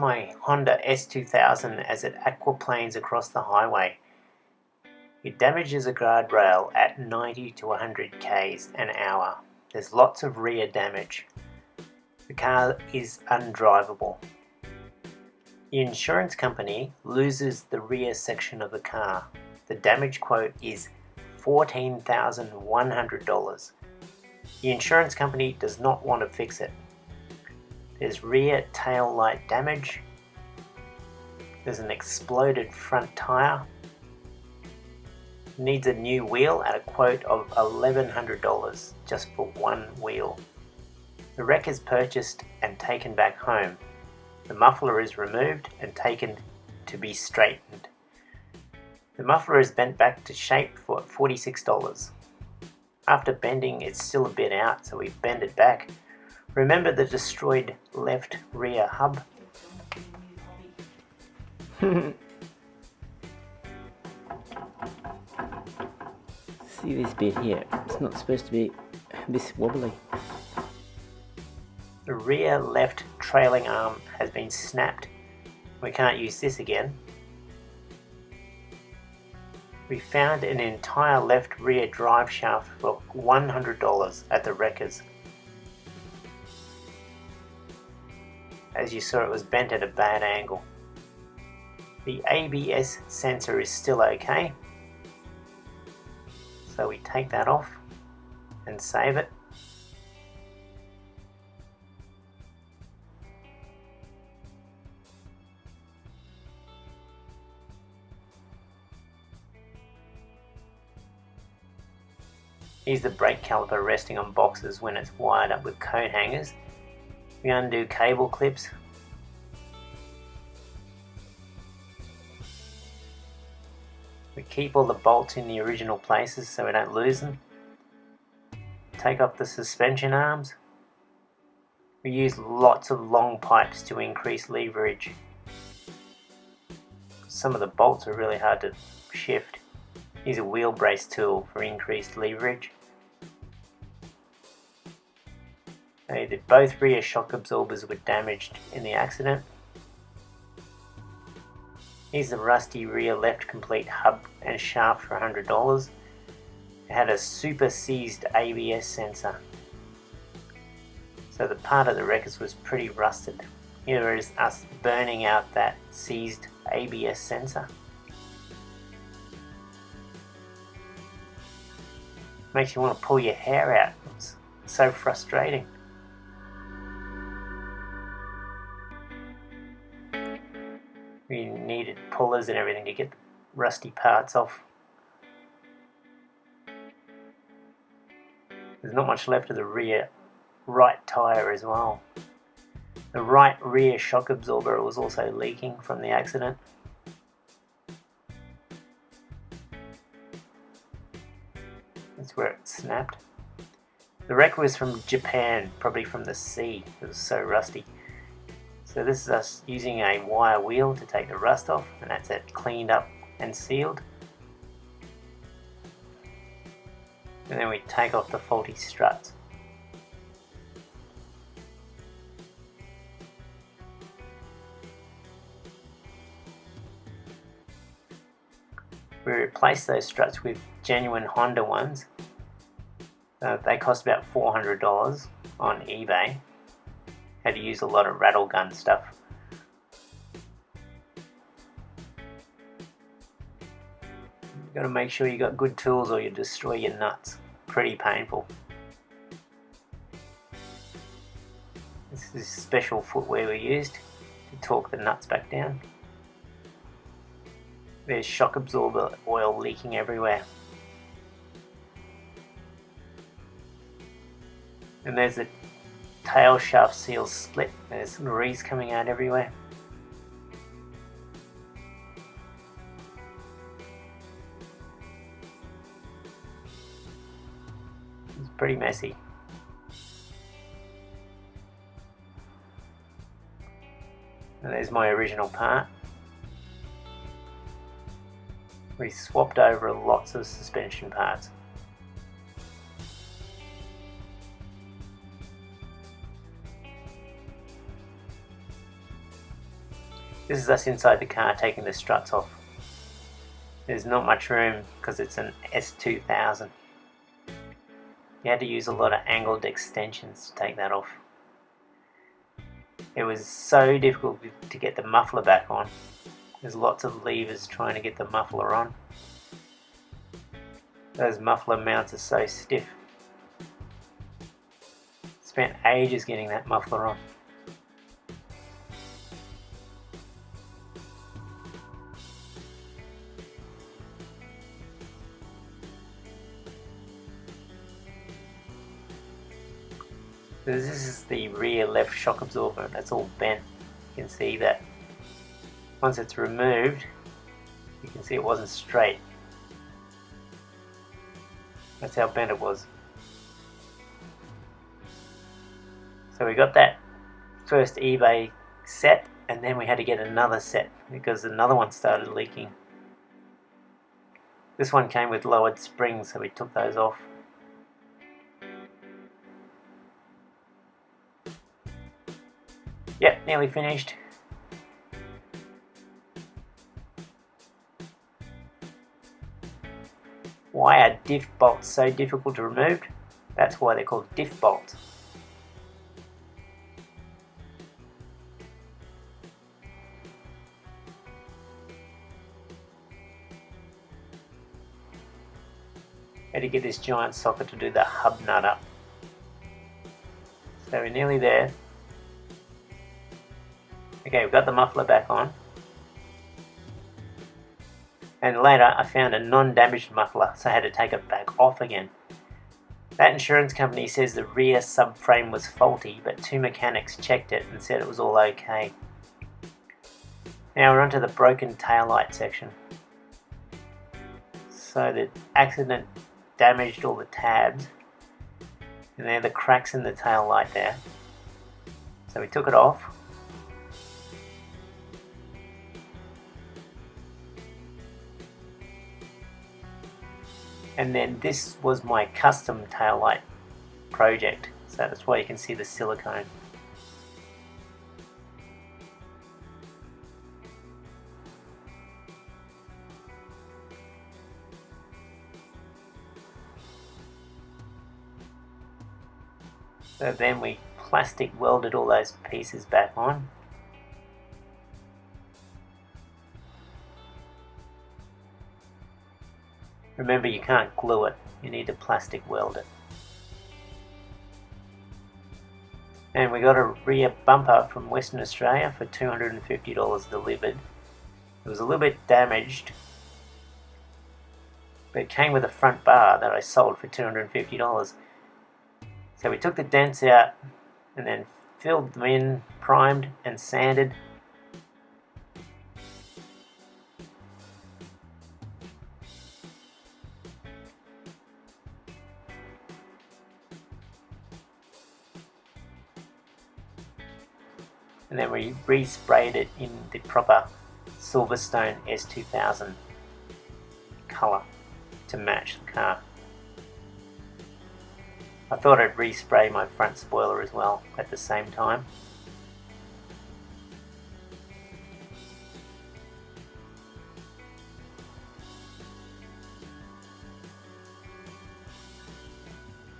my Honda S2000 as it aquaplanes across the highway. It damages a guardrail at 90 to 100 k's an hour. There's lots of rear damage. The car is undrivable. The insurance company loses the rear section of the car. The damage quote is $14,100. The insurance company does not want to fix it. There's rear tail light damage. There's an exploded front tyre. Needs a new wheel at a quote of $1,100 just for one wheel. The wreck is purchased and taken back home. The muffler is removed and taken to be straightened. The muffler is bent back to shape for $46. After bending, it's still a bit out, so we bend it back. Remember the destroyed left rear hub? See this bit here, it's not supposed to be this wobbly. The rear left trailing arm has been snapped. We can't use this again. We found an entire left rear drive shaft for $100 at the wreckers. As you saw, it was bent at a bad angle. The ABS sensor is still okay, so we take that off and save it. Here's the brake caliper resting on boxes when it's wired up with coat hangers. We undo cable clips. We keep all the bolts in the original places so we don't lose them. Take off the suspension arms. We use lots of long pipes to increase leverage. Some of the bolts are really hard to shift. Use a wheel brace tool for increased leverage. Both rear shock absorbers were damaged in the accident. Here's the rusty rear left complete hub and shaft for $100. It had a super seized ABS sensor. So the part of the wreckers was pretty rusted. Here is us burning out that seized ABS sensor. Makes you want to pull your hair out. It's so frustrating. We needed pullers and everything to get the rusty parts off. There's not much left of the rear right tyre as well. The right rear shock absorber was also leaking from the accident. That's where it snapped. The wreck was from Japan, probably from the sea. It was so rusty. So this is us using a wire wheel to take the rust off, and that's it cleaned up and sealed. And then we take off the faulty struts. We replaced those struts with genuine Honda ones. They cost about $400 on eBay. Had to use a lot of rattle gun stuff. You've got to make sure you got good tools or you destroy your nuts. Pretty painful. This is special footwear we used to torque the nuts back down. There's shock absorber oil leaking everywhere. And there's the tail shaft seal split. There's grease coming out everywhere. It's pretty messy. And there's my original part. We swapped over lots of suspension parts. This is us inside the car taking the struts off. There's not much room because it's an S2000. You had to use a lot of angled extensions to take that off. It was so difficult to get the muffler back on. There's lots of levers trying to get the muffler on. Those muffler mounts are so stiff. Spent ages getting that muffler on. This is the rear left shock absorber. That's all bent. You can see that once it's removed, you can see it wasn't straight. That's how bent it was. So we got that first eBay set, and then we had to get another set because another one started leaking. This one came with lowered springs, so we took those off. Yep, nearly finished. Why are diff bolts so difficult to remove? That's why they're called diff bolts. Had to get this giant socket to do the hub nut up. So we're nearly there. Okay, we've got the muffler back on. And later I found a non-damaged muffler, so I had to take it back off again. That insurance company says the rear subframe was faulty, but 2 mechanics checked it and said it was all okay. Now we're onto the broken taillight section. So the accident damaged all the tabs, and there are the cracks in the taillight there. So we took it off. And then this was my custom taillight project, so that's why you can see the silicone. So then we plastic welded all those pieces back on. Remember, you can't glue it, you need to plastic weld it. And we got a rear bumper from Western Australia for $250 delivered. It was a little bit damaged, but it came with a front bar that I sold for $250. So we took the dents out and then filled them in, primed and sanded. And then we resprayed it in the proper Silverstone S2000 colour to match the car. I thought I'd respray my front spoiler as well at the same time.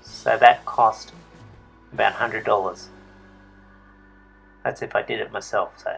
So that cost about $100. That's if I did it myself, so.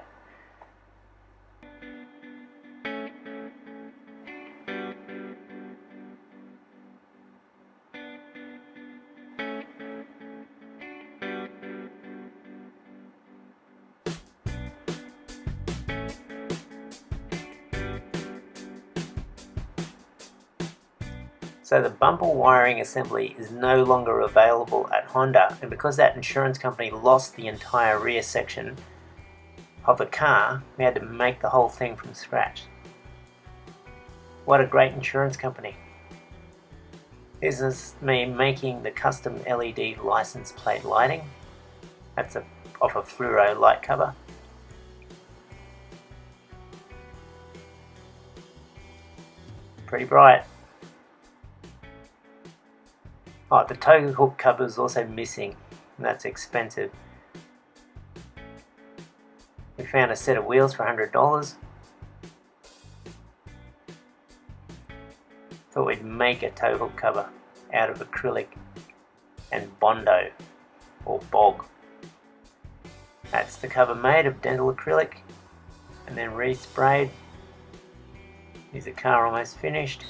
So the bumper wiring assembly is no longer available at Honda, and because that insurance company lost the entire rear section of the car, we had to make the whole thing from scratch. What a great insurance company. This is me making the custom LED license plate lighting. That's off a fluoro light cover. Pretty bright. Oh, the tow hook cover is also missing, and that's expensive. We found a set of wheels for $100. Thought we'd make a tow hook cover out of acrylic and bondo, or bog. That's the cover made of dental acrylic and then resprayed. Here's the car almost finished.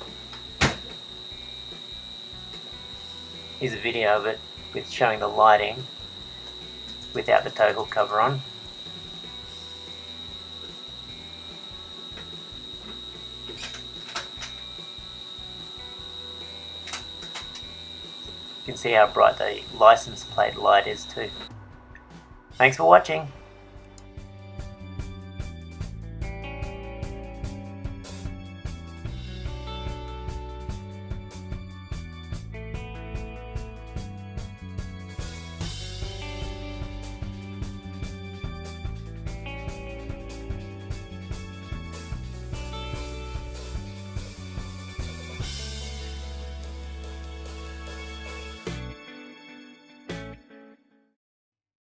Here's a video of it with showing the lighting without the tow hook cover on. You can see how bright the license plate light is too. Thanks for watching.